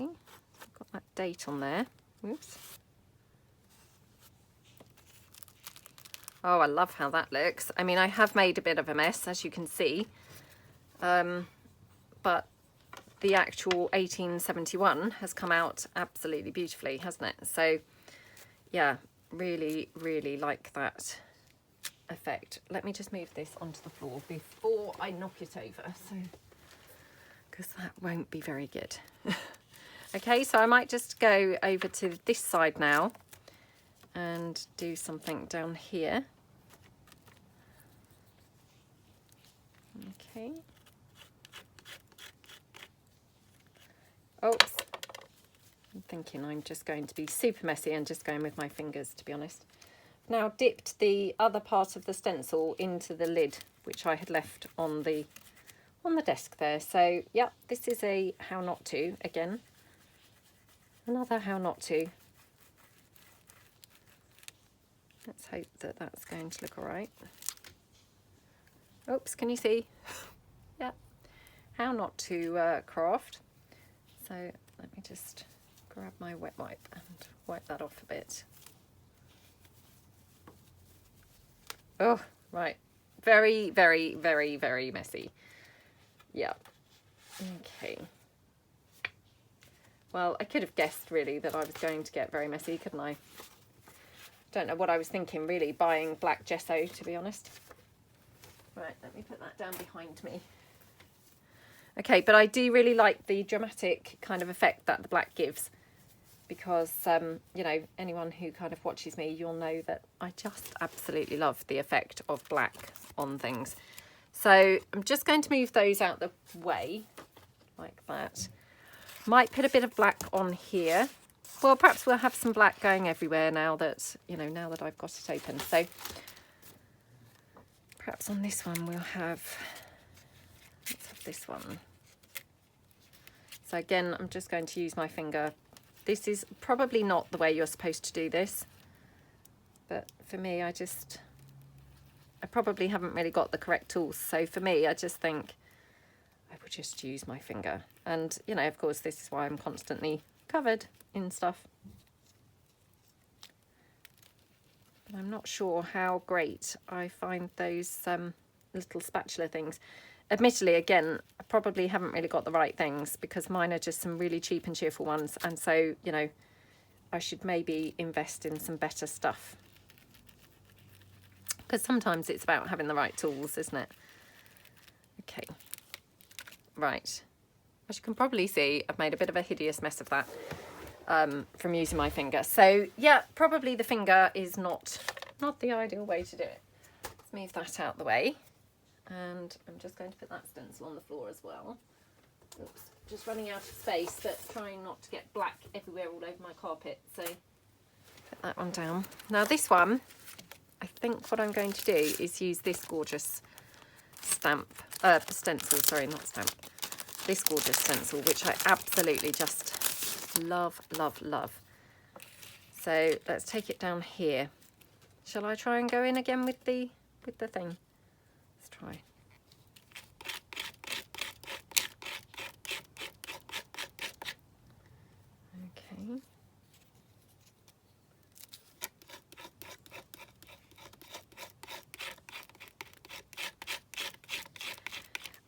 I've got that date on there. Oops. Oh, I love how that looks. I mean, I have made a bit of a mess, as you can see. But the actual 1871 has come out absolutely beautifully, hasn't it? So, yeah, really, really like that effect. Let me just move this onto the floor before I knock it over, so because that won't be very good. Okay, so I might just go over to this side now and do something down here. Okay. Oops. I'm thinking I'm just going to be super messy and just going with my fingers, to be honest. Now dipped the other part of the stencil into the lid, which I had left on the desk there. So yeah, this is a how not to again. Another how not to. Let's hope that that's going to look all right. Oops, can you see? Yeah, how not to craft. So let me just grab my wet wipe and wipe that off a bit. Oh, right. Very, very, very, very messy. Yeah. Okay. Well, I could have guessed really that I was going to get very messy, couldn't I? Don't know what I was thinking really, buying black gesso, to be honest. Right, let me put that down behind me. Okay, but I do really like the dramatic kind of effect that the black gives, because, you know, anyone who kind of watches me, you'll know that I just absolutely love the effect of black on things. So I'm just going to move those out the way, like that. Might put a bit of black on here. Well, perhaps we'll have some black going everywhere now that, you know, now that I've got it open. So perhaps on this one we'll have, let's have this one. So again, I'm just going to use my finger. This is probably not the way you're supposed to do this, but for me, I probably haven't really got the correct tools. So for me, I just think I would just use my finger. And, you know, of course, this is why I'm constantly covered in stuff. But I'm not sure how great I find those little spatula things. Admittedly, again, I probably haven't really got the right things because mine are just some really cheap and cheerful ones. And so, you know, I should maybe invest in some better stuff. Because sometimes it's about having the right tools, isn't it? Okay. Right. As you can probably see, I've made a bit of a hideous mess of that from using my finger. So, yeah, probably the finger is not the ideal way to do it. Let's move that out the way. And I'm just going to put that stencil on the floor as well. Oops, just running out of space, but trying not to get black everywhere all over my carpet. So put that one down. Now this one, I think what I'm going to do is use this gorgeous stencil, sorry, not stamp. This gorgeous stencil, which I absolutely just love, love, love. So let's take it down here. Shall I try and go in again with the thing? Let's try. Okay.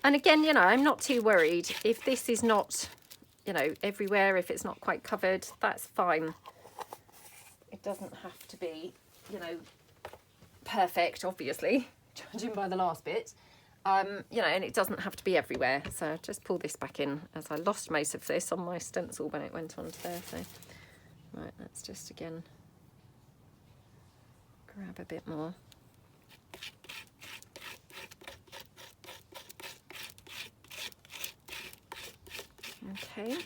And again, you know, I'm not too worried. If this is not, you know, everywhere, if it's not quite covered, that's fine. It doesn't have to be, you know, perfect, obviously, judging by the last bit. You know, and it doesn't have to be everywhere. So I'll just pull this back in, as I lost most of this on my stencil when it went onto there. So, right, let's just again grab a bit more. Okay.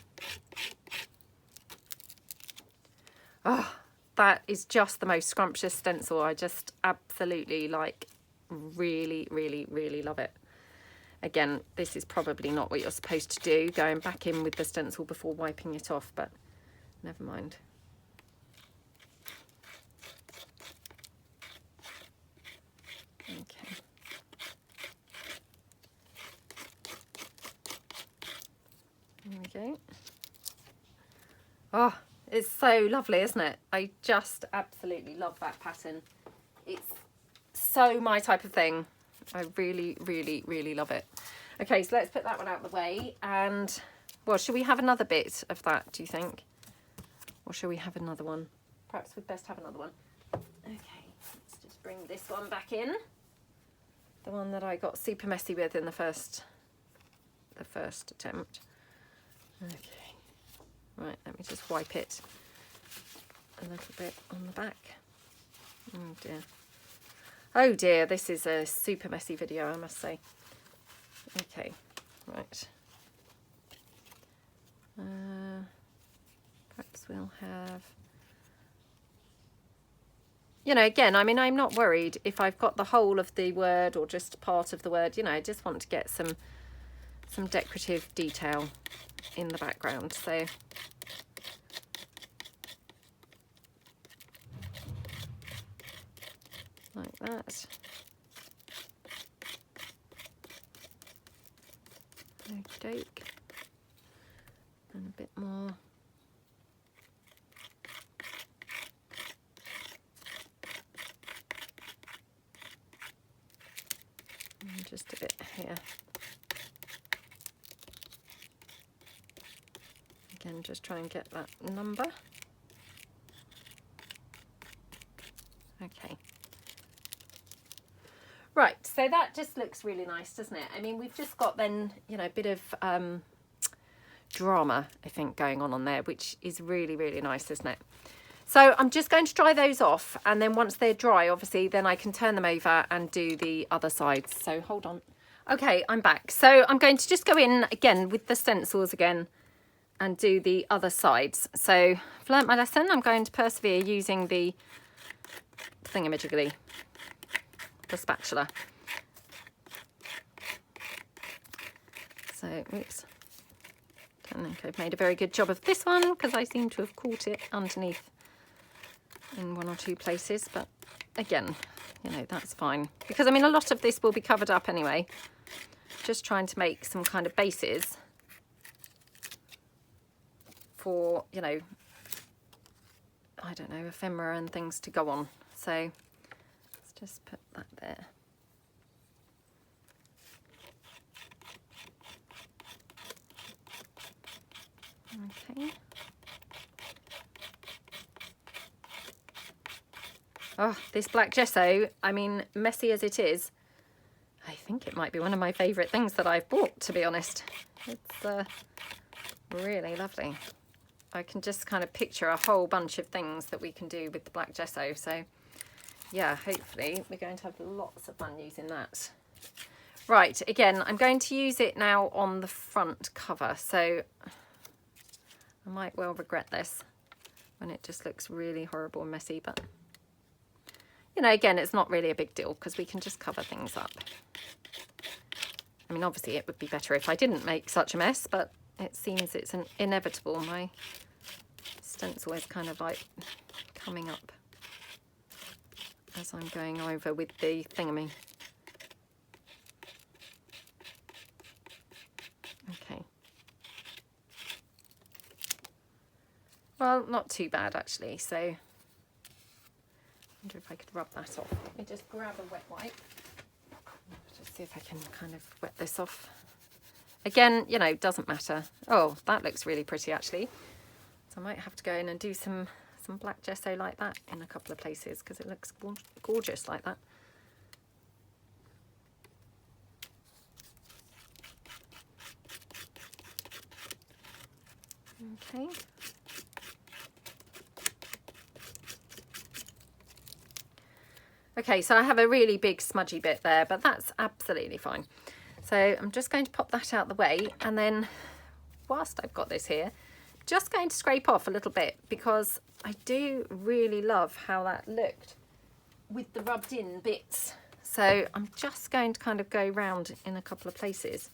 Oh, that is just the most scrumptious stencil. I just absolutely really, really, really love it. Again, this is probably not what you're supposed to do, going back in with the stencil before wiping it off, but never mind. Okay. There we go. Oh, it's so lovely, isn't it? I just absolutely love that pattern. It's so my type of thing. I really, really, really love it. Okay, so let's put that one out of the way. And, well, should we have another bit of that, do you think? Or shall we have another one? Perhaps we'd best have another one. Okay, let's just bring this one back in. The one that I got super messy with in the first attempt. Okay, right, let me just wipe it a little bit on the back. Oh dear. Oh dear, this is a super messy video, I must say. Okay, right. Perhaps we'll have... You know, again, I mean, I'm not worried if I've got the whole of the word or just part of the word. You know, I just want to get some decorative detail in the background. So like that. Okey-doke. And a bit more. And just a bit here. Again, just try and get that number. Okay. Right, so that just looks really nice, doesn't it? I mean, we've just got then, you know, a bit of drama, I think, going on there, which is really, really nice, isn't it? So I'm just going to dry those off, and then once they're dry, obviously, then I can turn them over and do the other sides. So hold on. Okay, I'm back. So I'm going to just go in again with the stencils again and do the other sides. So I've learnt my lesson. I'm going to persevere using the thingamajiggly, the spatula. So, oops. Don't think I've made a very good job of this one because I seem to have caught it underneath in one or two places, but again, you know, that's fine because I mean a lot of this will be covered up anyway. Just trying to make some kind of bases for, you know, I don't know, ephemera and things to go on. So let's just put that there. Okay. Oh, this black gesso, I mean, messy as it is, I think it might be one of my favourite things that I've bought, to be honest. It's really lovely. I can just kind of picture a whole bunch of things that we can do with the black gesso. So, yeah, hopefully we're going to have lots of fun using that. Right, again, I'm going to use it now on the front cover. So I might well regret this when it just looks really horrible and messy, but you know, again, it's not really a big deal because we can just cover things up. I mean, obviously it would be better if I didn't make such a mess, but it seems it's an inevitable. My stencil is kind of like coming up as I'm going over with the thingamy. Okay. Well, not too bad actually, so I wonder if I could rub that off. Let me just grab a wet wipe. Just see if I can kind of wet this off. Again, you know, doesn't matter. Oh, that looks really pretty actually. So I might have to go in and do some black gesso like that in a couple of places because it looks gorgeous like that. Okay. Okay, so I have a really big smudgy bit there, but that's absolutely fine. So I'm just going to pop that out the way, and then whilst I've got this here, just going to scrape off a little bit because I do really love how that looked with the rubbed in bits. So I'm just going to kind of go round in a couple of places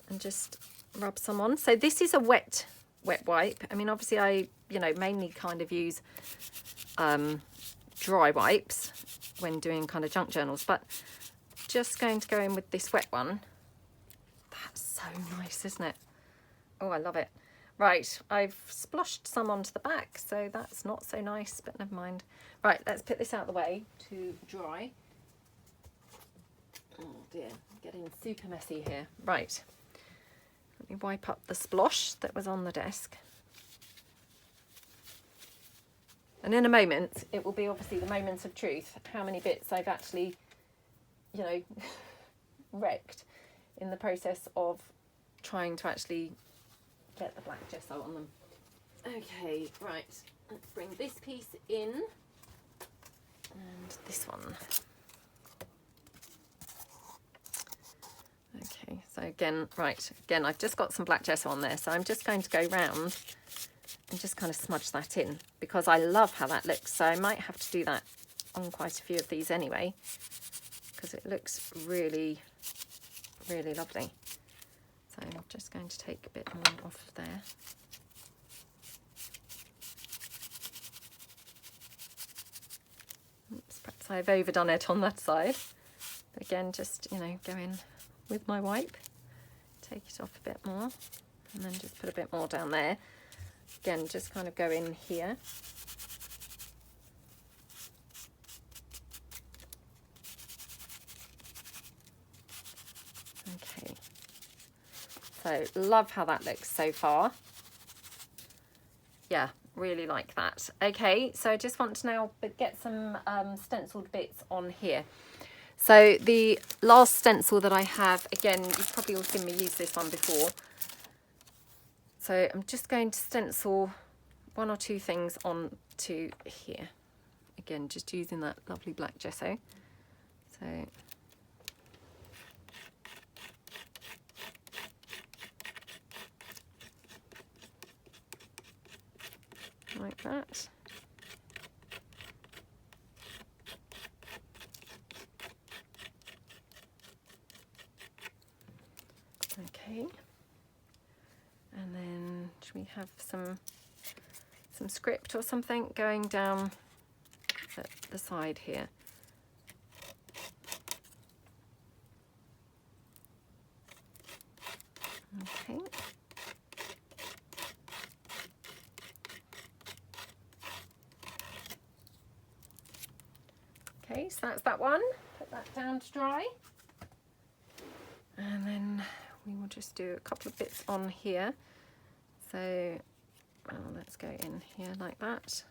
and just rub some on. So this is a wet wipe. I mean, obviously I, you know, mainly kind of use dry wipes when doing kind of junk journals, but just going to go in with this wet one. That's so nice, isn't it? Oh, I love it. Right, I've sploshed some onto the back, so that's not so nice, but never mind. Right, let's put this out of the way to dry. Oh dear, getting super messy here. Right, let me wipe up the splosh that was on the desk. And in a moment, it will be obviously the moment of truth, how many bits I've actually, you know, wrecked in the process of trying to actually get the black gesso on them. Okay, right, let's bring this piece in and this one. Okay, so again, right, again, I've just got some black gesso on there, so I'm just going to go round and just kind of smudge that in because I love how that looks. So I might have to do that on quite a few of these anyway because it looks really, really lovely. So I'm just going to take a bit more off there. Oops, perhaps I've overdone it on that side. But again, just, you know, go in with my wipe, take it off a bit more, and then just put a bit more down there. Again, just kind of go in here. Okay. So love how that looks so far. Yeah, really like that. Okay, so I just want to now get some stenciled bits on here. So the last stencil that I have, again, you've probably all seen me use this one before. So I'm just going to stencil one or two things onto here. Again, just using that lovely black gesso. So like that. Okay. And then should we have some script or something going down at the side here? Okay. Okay, so that's that one. Put that down to dry. And then we will just do a couple of bits on here. So let's go in here like that.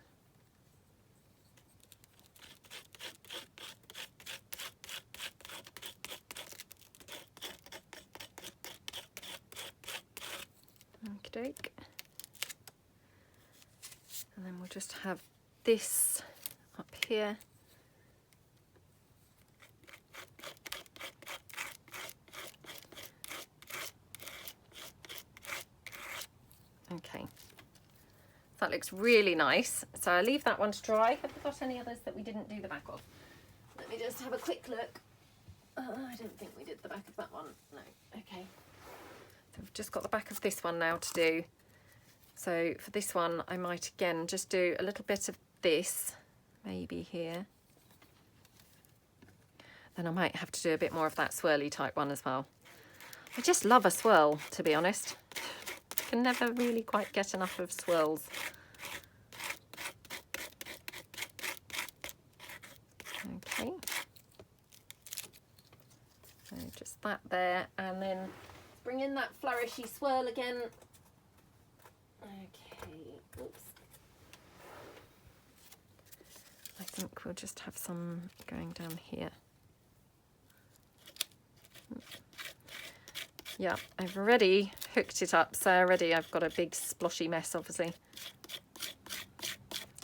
Okey-doke. And then we'll just have this up here. Okay, so that looks really nice. So I'll leave that one to dry. Have we got any others that we didn't do the back of? Let me just have a quick look. I don't think we did the back of that one. No, okay. So we've just got the back of this one now to do. So for this one, I might again just do a little bit of this, maybe here. Then I might have to do a bit more of that swirly type one as well. I just love a swirl, to be honest. Can never really quite get enough of swirls. Okay. So just that there, and then bring in that flourishy swirl again. Okay, oops. I think we'll just have some going down here. Yeah, I've already hooked it up, so already I've got a big sploshy mess, obviously.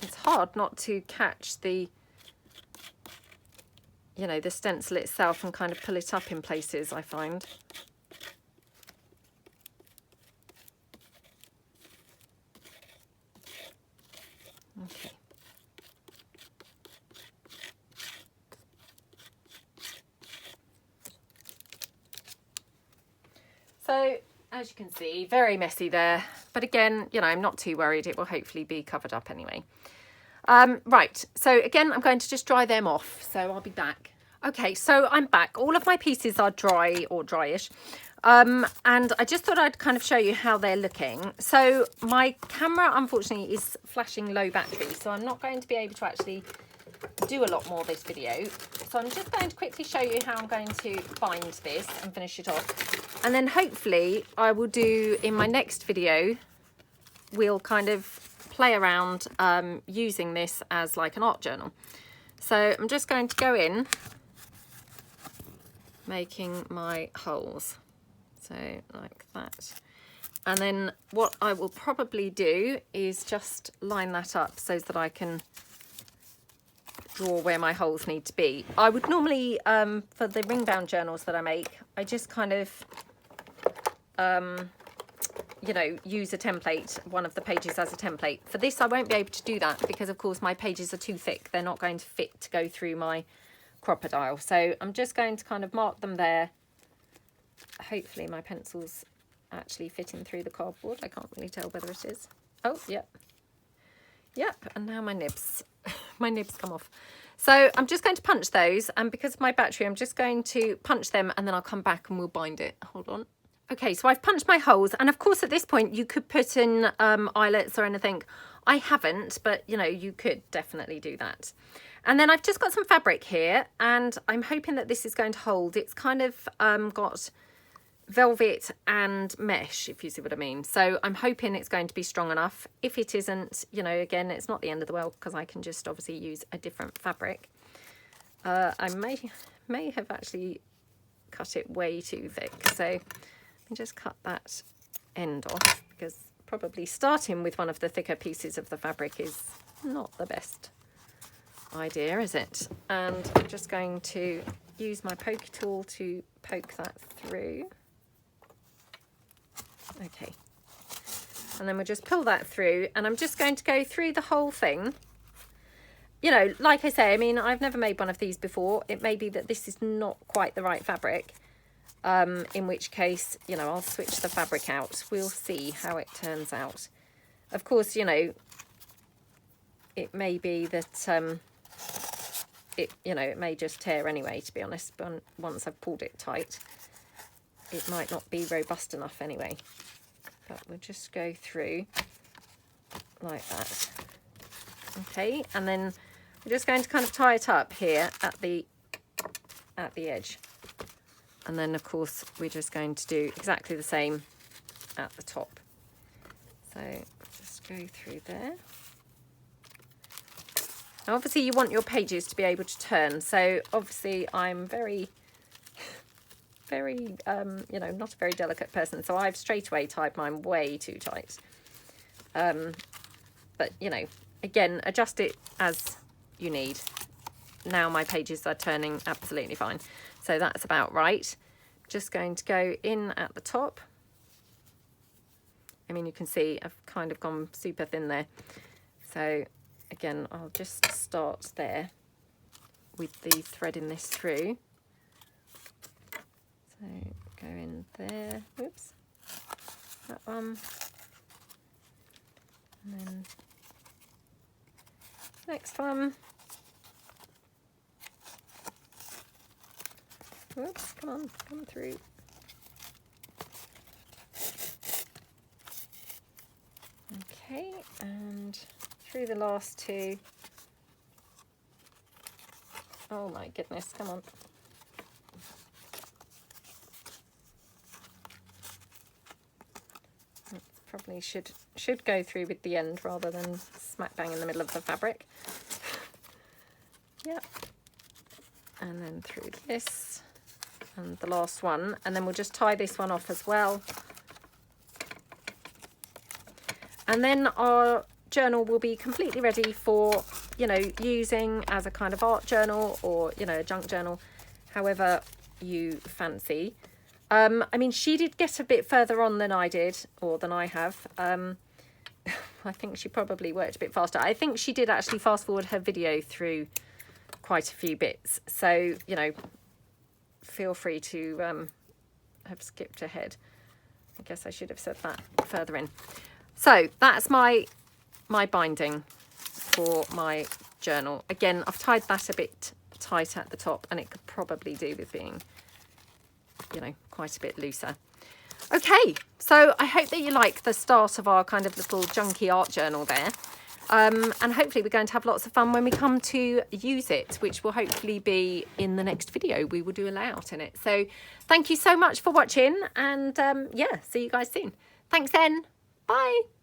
It's hard not to catch the, you know, the stencil itself and kind of pull it up in places, I find. Okay. So, as you can see, very messy there. But again, you know, I'm not too worried. It will hopefully be covered up anyway. Right, so again, I'm going to just dry them off. So I'll be back. Okay, so I'm back. All of my pieces are dry or dryish. And I just thought I'd kind of show you how they're looking. So my camera, unfortunately, is flashing low battery, so I'm not going to be able to actually do a lot more this video. So I'm just going to quickly show you how I'm going to bind this and finish it off. And then hopefully I will do in my next video, we'll kind of play around using this as like an art journal. So I'm just going to go in, making my holes. So like that. And then what I will probably do is just line that up so that I can draw where my holes need to be. I would normally, for the ring bound journals that I make, I just kind of, you know, use a template, one of the pages as a template. For this, I won't be able to do that because, of course, my pages are too thick. They're not going to fit to go through my crocodile. So I'm just going to kind of mark them there. Hopefully my pencil's actually fitting through the cardboard. I can't really tell whether it is. Oh, yep. Yep, and now my nibs. My nibs come off. So I'm just going to punch those, and because of my battery, I'm just going to punch them and then I'll come back and we'll bind it. Hold on. Okay, so I've punched my holes, and of course at this point you could put in eyelets or anything. I haven't, but you know, you could definitely do that. And then I've just got some fabric here, and I'm hoping that this is going to hold. It's kind of got velvet and mesh, if you see what I mean. So I'm hoping it's going to be strong enough. If it isn't, you know, again, it's not the end of the world because I can just obviously use a different fabric. I may have actually cut it way too thick, so let me just cut that end off, because probably starting with one of the thicker pieces of the fabric is not the best idea, is it? And I'm just going to use my pokey tool to poke that through. Okay, and then we'll just pull that through, and I'm just going to go through the whole thing. You know, like I say, I mean, I've never made one of these before. It may be that this is not quite the right fabric, in which case, you know, I'll switch the fabric out. We'll see how it turns out. Of course, you know, it may be that you know, it may just tear anyway, to be honest, but once I've pulled it tight, it might not be robust enough anyway. But we'll just go through like that. Okay, and then we're just going to kind of tie it up here at the edge. And then of course we're just going to do exactly the same at the top. So just go through there. Now obviously you want your pages to be able to turn, so obviously I'm very you know, not a very delicate person, so I've straight away tied mine way too tight. But you know, again, adjust it as you need. Now my pages are turning absolutely fine, so that's about right. Just going to go in at the top. I mean, you can see I've kind of gone super thin there, so again, I'll just start there with the threading this through. So go in there, whoops, that one, and then next one, whoops, come on, come through. Okay, and through the last two. Oh my goodness, come on. Probably should go through with the end rather than smack bang in the middle of the fabric. Yep. And then through this and the last one, and then we'll just tie this one off as well. And then our journal will be completely ready for, you know, using as a kind of art journal or, you know, a junk journal, however you fancy. I mean, she did get a bit further on than I did, or than I have. I think she probably worked a bit faster. I think she did actually fast forward her video through quite a few bits. So, you know, feel free to have skipped ahead. I guess I should have said that further in. So that's my binding for my journal. Again, I've tied that a bit tight at the top, and it could probably do with being, you know, quite a bit looser. Okay, so I hope that you like the start of our kind of little junky art journal there. And hopefully we're going to have lots of fun when we come to use it, which will hopefully be in the next video. We will do a layout in it. So thank you so much for watching, and yeah, see you guys soon. Thanks then. Bye.